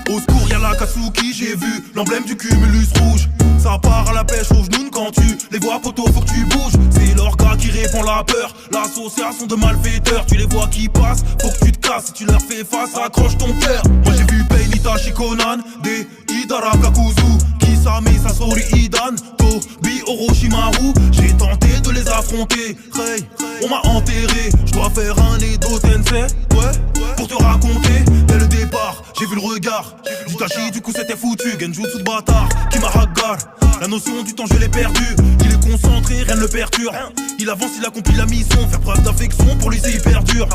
Au secours, y'a la Katsuki, j'ai vu l'emblème du cumulus rouge. Ça part à la pêche aux genoux quand tu les vois, poto, faut que tu bouges. C'est l'orga qui répand la peur, l'association de malfaiteurs. Tu les vois qui passent, faut que tu te casses. Si tu leur fais face, accroche ton cœur. Moi j'ai vu Pain, Itachi, Conan, des Hidara Kakuzu, Kisame, Sasori, Idan, Tobi, Orochimaru. J'ai tenté de les affronter, hey, on m'a enterré. Je dois faire un Edo Tensei, ouais, pour te raconter. Dès le départ, j'ai vu le regard d'Itachi, du coup c'était foutu. Genjutsu de bâtard, qui m'a hagar. La notion du temps je l'ai perdu. Il est concentré, rien ne le perturbe. Il avance, il accomplit la mission. Faire preuve d'affection, pour lui c'est hyper dur.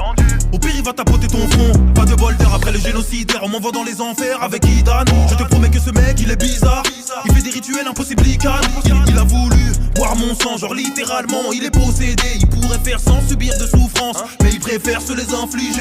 Au pire il va tapoter ton front. Pas de bol d'air après le génocidaire. On m'envoie dans les enfers avec Idan. Je te promets que ce mec il est bizarre. Il fait des rituels impossibles, il a voulu boire mon sang, genre littéralement il est possédé. Il pourrait faire sans subir de souffrance, mais il préfère se les infliger.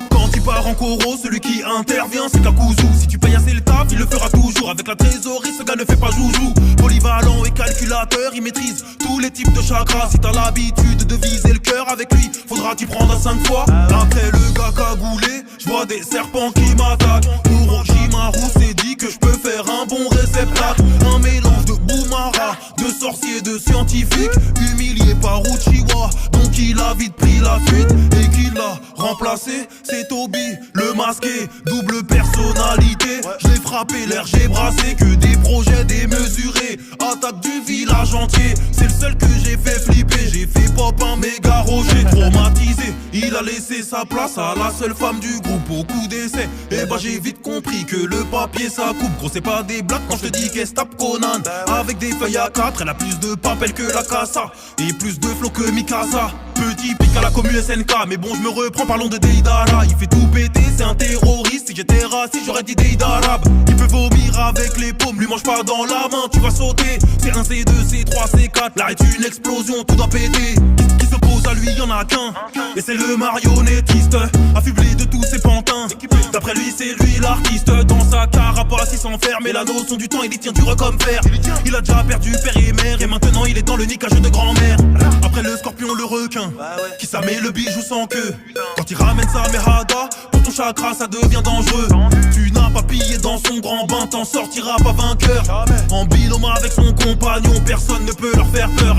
Quand il part en coro, celui qui intervient c'est Kakuzu. Si tu payes assez le taf, il le fera toujours. Avec la trésorerie, ce gars ne fait pas joujou. Polyvalent et calculateur, il maîtrise tous les types de chakras. Si t'as l'habitude de viser le cœur avec lui, faudra t'y prendre à 5 fois. Après le gars cagoulé, je vois des serpents qui m'attaquent. Orochimaru s'est dit que je peux faire un bon réceptacle. Un mélange de Boumara, de sorcier, de scientifique, humilié par Uchiwa. Donc il a vite pris la fuite et qu'il l'a remplacé. C'est Tobi, le masqué, double personnalité. Je l'ai frappé, l'air j'ai brassé, que des projets démesurés. Attaque du village entier, c'est le seul que j'ai fait flipper. J'ai fait pop un méga rocher, traumatisé. Il a laissé sa place à la seule femme du groupe, beaucoup d'essais. Et bah j'ai vite compris que le papier ça coupe. Gros c'est pas des blagues quand je te dis qu'elle se tape Conan. Avec des feuilles à 4, elle a plus de papel que la Casa et plus de flow que Mikasa. Petit pic à la commu SNK, mais bon je me reprends, parlons de Deidara. Il fait tout péter, c'est un terroriste. Si j'étais raciste j'aurais dit Deidarabe. Il peut vomir avec les paumes, lui mange pas dans la main, tu vas sauter. C'est un C2, C3, C4, là est une explosion, tout doit péter. Qui s'oppose à lui, y'en a qu'un, et c'est le marionnettiste, affublé de tous ses pantins. D'après lui c'est lui l'artiste, dans sa carapace il s'enferme. Et la notion du temps il y tient dur comme fer. Il a déjà perdu père et mère, et maintenant il est dans le niquage de grand-mère. Après le scorpion, le requin, qui ça met le bijou sans queue. Quand il ramène sa mérada, pour ton chakra ça devient dangereux. Tu n'as pas pillé dans son grand bain, t'en sortiras pas vainqueur. En binôme avec son compagnon, personne ne peut leur faire peur.